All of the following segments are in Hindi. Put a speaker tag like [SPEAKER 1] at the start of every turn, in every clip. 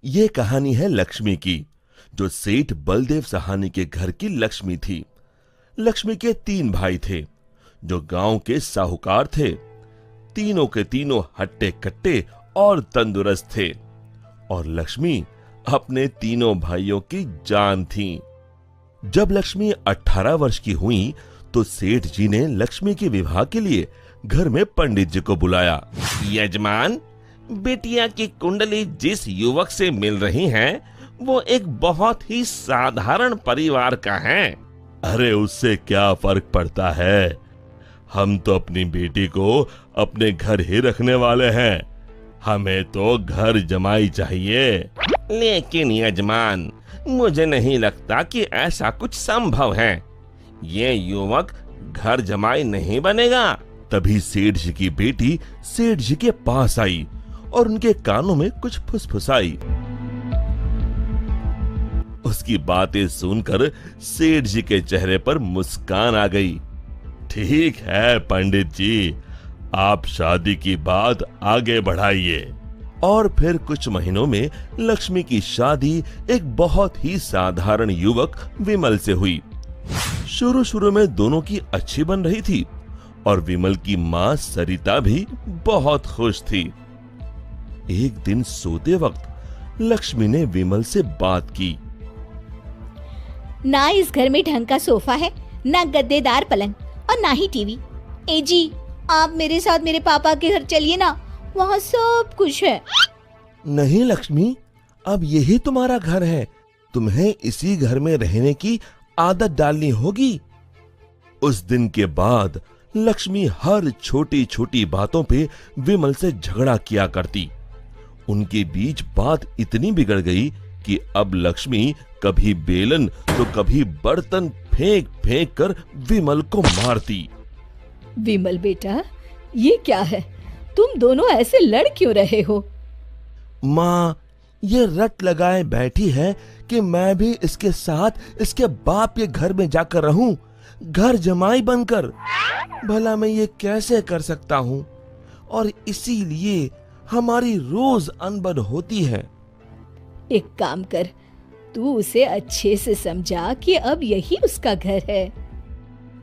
[SPEAKER 1] ये कहानी है लक्ष्मी की, जो सेठ बलदेव सहानी के घर की लक्ष्मी थी। लक्ष्मी के 3 भाई थे, जो गांव के साहूकार थे। तीनों के तीनों हट्टे कट्टे और तंदुरुस्त थे, और लक्ष्मी अपने तीनों भाइयों की जान थी। जब लक्ष्मी 18 वर्ष की हुई तो सेठ जी ने लक्ष्मी के विवाह के लिए घर में पंडित जी को बुलाया। यजमान, बेटिया की कुंडली जिस युवक से मिल रही है वो एक बहुत ही साधारण परिवार का है। अरे उससे क्या फर्क पड़ता है, हम तो अपनी बेटी को अपने घर ही रखने वाले हैं, हमें तो घर जमाई चाहिए। लेकिन यजमान, मुझे नहीं लगता कि ऐसा कुछ संभव है, ये युवक घर जमाई नहीं बनेगा। तभी सेठ जी की बेटी सेठ जी के पास आई और उनके कानों में कुछ फुसफुसाई। उसकी बातें सुनकर सेठ जी के चेहरे पर मुस्कान आ गई। ठीक है पंडित जी, आप शादी की बात आगे बढ़ाइए। और फिर कुछ महीनों में लक्ष्मी की शादी एक बहुत ही साधारण युवक विमल से हुई। शुरू में दोनों की अच्छी बन रही थी और विमल की मां सरिता भी बहुत खुश थी। एक दिन सोते वक्त लक्ष्मी ने विमल से बात की।
[SPEAKER 2] ना इस घर में ढंग का सोफा है, ना गद्देदार पलंग और ना ही टीवी। ए जी, आप मेरे साथ मेरे पापा के घर चलिए ना, वहाँ सब कुछ है।
[SPEAKER 1] नहीं लक्ष्मी, अब यही तुम्हारा घर है, तुम्हें इसी घर में रहने की आदत डालनी होगी। उस दिन के बाद लक्ष्मी हर छोटी छोटी बातों पे विमल से झगड़ा किया करती। उनके बीच बात इतनी बिगड़ गई कि अब लक्ष्मी कभी बेलन तो कभी बर्तन फेंक फेंक कर विमल को मारती।
[SPEAKER 2] विमल बेटा, ये क्या है, तुम दोनों ऐसे लड़ क्यों रहे हो?
[SPEAKER 1] माँ, ये रट लगाए बैठी है कि मैं भी इसके साथ इसके बाप के घर में जाकर रहूं, घर जमाई बनकर। भला मैं ये कैसे कर सकता हूँ, और इसीलिए हमारी रोज अनबन होती है।
[SPEAKER 2] एक काम कर, तू उसे अच्छे से समझा कि अब यही उसका घर है।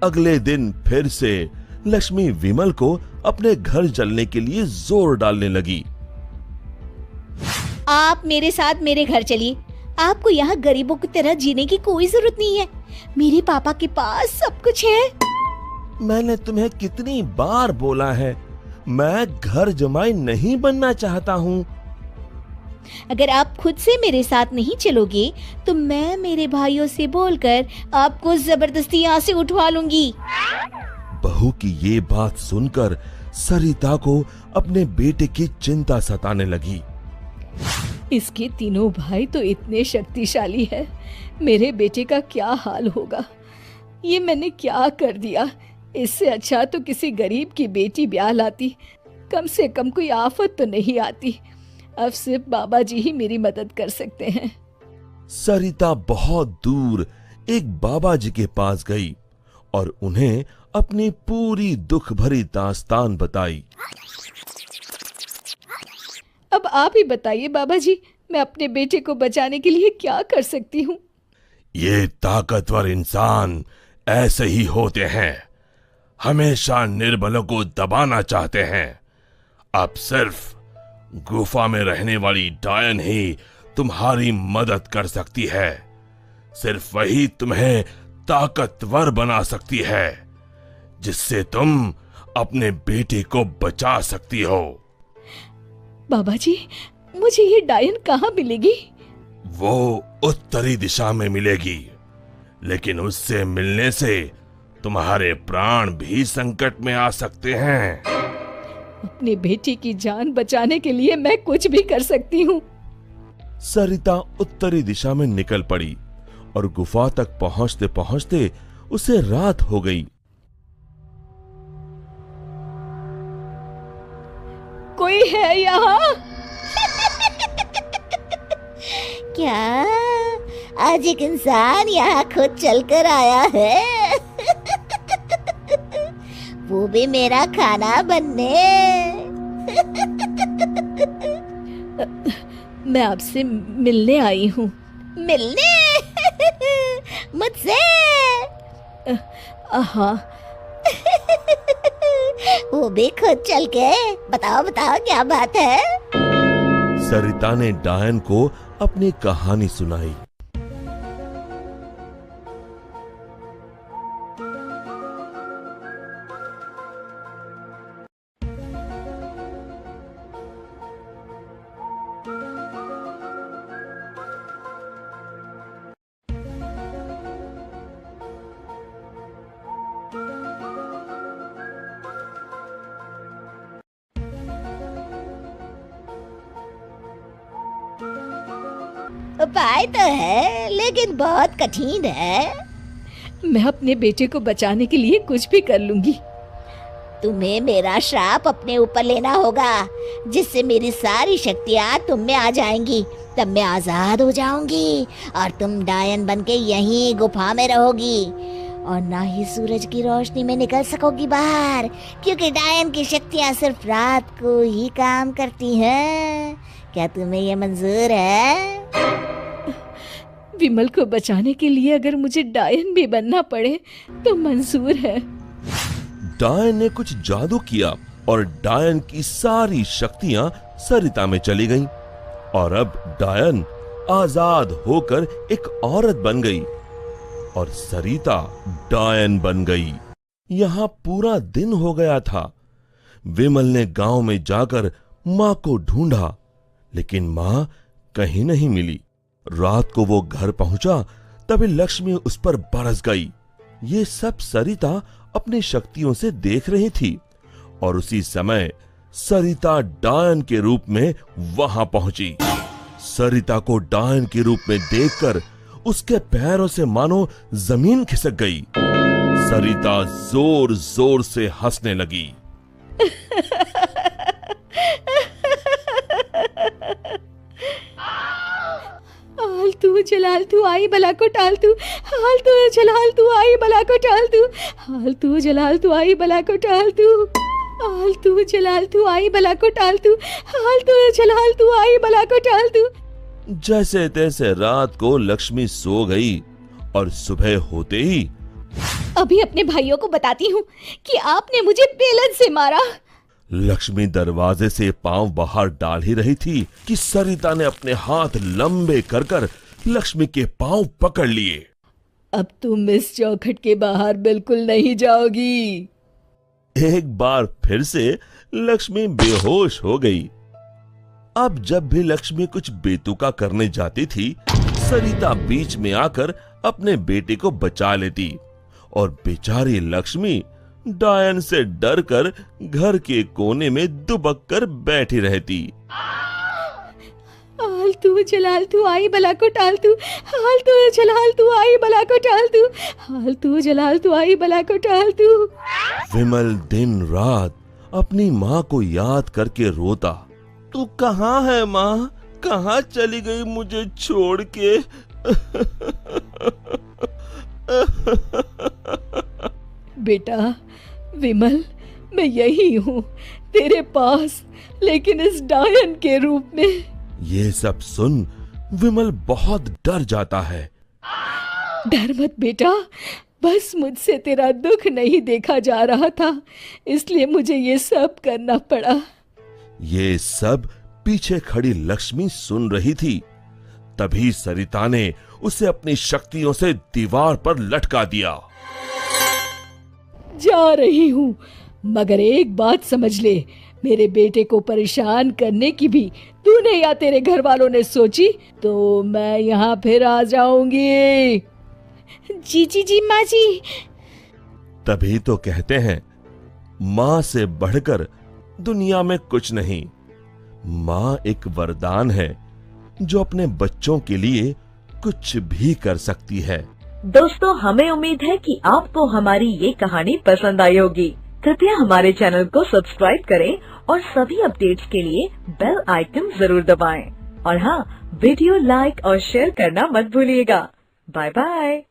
[SPEAKER 1] अगले दिन फिर से लक्ष्मी विमल को अपने घर चलने के लिए जोर डालने लगी।
[SPEAKER 2] आप मेरे साथ मेरे घर चलिए, आपको यहाँ गरीबों की तरह जीने की कोई जरूरत नहीं है, मेरे पापा के पास सब कुछ है।
[SPEAKER 1] मैंने तुम्हें कितनी बार बोला है, मैं घर जमाई नहीं बनना चाहता हूँ।
[SPEAKER 2] अगर आप खुद से मेरे साथ नहीं चलोगे तो मैं मेरे भाइयों से बोलकर आपको जबरदस्ती यहाँ से उठवा लूंगी।
[SPEAKER 1] बहू की ये बात सुनकर सरिता को अपने बेटे की चिंता सताने लगी।
[SPEAKER 2] इसके तीनों भाई तो इतने शक्तिशाली है, मेरे बेटे का क्या हाल होगा। ये मैंने क्या कर दिया, इससे अच्छा तो किसी गरीब की बेटी ब्याह लाती, कम से कम कोई आफत तो नहीं आती। अब सिर्फ बाबा जी ही मेरी मदद कर सकते हैं।
[SPEAKER 1] सरिता बहुत दूर एक बाबा जी के पास गई और उन्हें अपनी पूरी दुख भरी दास्तान बताई।
[SPEAKER 2] अब आप ही बताइए बाबा जी, मैं अपने बेटे को बचाने के लिए क्या कर सकती हूँ?
[SPEAKER 1] ये ताकतवर इंसान ऐसे ही होते हैं, हमेशा निर्बलों को दबाना चाहते हैं। अब सिर्फ गुफा में रहने वाली डायन ही तुम्हारी मदद कर सकती है, सिर्फ वही तुम्हें ताकतवर बना सकती है, जिससे तुम अपने बेटे को बचा सकती हो।
[SPEAKER 2] बाबा जी, मुझे ये डायन कहाँ मिलेगी?
[SPEAKER 1] वो उत्तरी दिशा में मिलेगी, लेकिन उससे मिलने से तुम्हारे प्राण भी संकट में आ सकते हैं।
[SPEAKER 2] अपनी बेटी की जान बचाने के लिए मैं कुछ भी कर सकती हूँ।
[SPEAKER 1] सरिता उत्तरी दिशा में निकल पड़ी और गुफा तक पहुंचते पहुंचते उसे रात हो गई।
[SPEAKER 2] कोई है यहाँ?
[SPEAKER 3] क्या आज एक इंसान यहाँ खुद चलकर आया है? वो भी मेरा खाना बनने।
[SPEAKER 2] मैं आपसे मिलने आई हूँ।
[SPEAKER 3] मिलने? मुझसे?
[SPEAKER 2] हाँ।
[SPEAKER 3] वो भी खुद चल के? बताओ बताओ क्या बात है?
[SPEAKER 1] सरिता ने डायन को अपनी कहानी सुनाई।
[SPEAKER 3] उपाय तो है लेकिन बहुत कठिन है।
[SPEAKER 2] मैं अपने बेटे को बचाने के लिए कुछ भी कर लूंगी।
[SPEAKER 3] तुम्हें मेरा श्राप अपने ऊपर लेना होगा, जिससे मेरी सारी शक्तियाँ तुम में आ जाएंगी। तब मैं आजाद हो जाऊंगी और तुम डायन बनके यहीं गुफा में रहोगी और ना ही सूरज की रोशनी में निकल सकोगी बाहर, क्योंकि डायन की शक्तियाँ सिर्फ रात को ही काम करती हैं। क्या तुम्हें ये मंजूर है?
[SPEAKER 2] विमल को बचाने के लिए अगर मुझे डायन भी बनना पड़े तो मंजूर है।
[SPEAKER 1] डायन ने कुछ जादू किया और डायन की सारी शक्तियां सरिता में चली गईं और अब डायन आजाद होकर एक औरत बन गई और सरिता डायन बन गई। यहां पूरा दिन हो गया था। विमल ने गांव में जाकर मां को ढूंढा, लेकिन मां कहीं नहीं मिली। रात को वो घर पहुंचा तभी लक्ष्मी उस पर बरस गई। ये सब सरिता अपनी शक्तियों से देख रही थी और उसी समय सरिता डायन के रूप में वहां पहुंची। सरिता को डायन के रूप में देखकर उसके पैरों से मानो जमीन खिसक गई। सरिता जोर जोर से हंसने लगी।
[SPEAKER 2] आलतू जलाल तू आई बला को टाल तू, आलतू जलाल तू आई बला को टाल तू, आलतू जलाल तू आई बला को टाल तू, आलतू जलाल तू आई बला को टाल तू, आलतू जलाल तू आई बला को टाल तू।
[SPEAKER 1] जैसे तैसे रात को लक्ष्मी सो गई और सुबह होते ही
[SPEAKER 2] अभी अपने भाइयों को बताती हूँ कि आपने मुझे बेलन से मारा।
[SPEAKER 1] लक्ष्मी दरवाजे से पांव बाहर डाल ही रही थी कि सरिता ने अपने हाथ लंबे कर कर लक्ष्मी के पांव पकड़ लिए।
[SPEAKER 2] अब तुम इस चौखट के बाहर बिल्कुल नहीं जाओगी।
[SPEAKER 1] एक बार फिर से लक्ष्मी बेहोश हो गई। अब जब भी लक्ष्मी कुछ बेतुका करने जाती थी, सरिता बीच में आकर अपने बेटे को बचा लेती और बेचारी लक्ष्मी डायन से डरकर घर के कोने में दुबक कर बैठी रहती।
[SPEAKER 2] आलतू जलाल तू आई बला को टाल तू, आलतू जलाल तू आई बला को टाल तू, आलतू जलाल तू आई बला को टाल तू।
[SPEAKER 1] विमल दिन रात अपनी माँ को याद करके रोता। तू कहाँ है माँ? कहाँ चली गई मुझे छोड़ के?
[SPEAKER 2] बेटा विमल, मैं यही हूँ तेरे पास, लेकिन इस डायन के रूप में।
[SPEAKER 1] ये सब सुन विमल बहुत डर जाता है।
[SPEAKER 2] डर मत बेटा, बस मुझसे तेरा दुख नहीं देखा जा रहा था, इसलिए मुझे ये सब करना पड़ा।
[SPEAKER 1] ये सब पीछे खड़ी लक्ष्मी सुन रही थी। तभी सरिता ने उसे अपनी शक्तियों से दीवार पर लटका दिया।
[SPEAKER 2] जा रही हूँ, मगर एक बात समझ ले, मेरे बेटे को परेशान करने की भी तूने या तेरे घर वालों ने सोची तो मैं यहाँ फिर आ जाऊंगी। जी जी जी माँ जी।
[SPEAKER 1] तभी तो कहते हैं माँ से बढ़कर दुनिया में कुछ नहीं। माँ एक वरदान है जो अपने बच्चों के लिए कुछ भी कर सकती है।
[SPEAKER 4] दोस्तों, हमें उम्मीद है कि आपको हमारी ये कहानी पसंद आई होगी। कृपया हमारे चैनल को सब्सक्राइब करें और सभी अपडेट्स के लिए बेल आइकन जरूर दबाएं। और हाँ, वीडियो लाइक और शेयर करना मत भूलिएगा। Bye bye.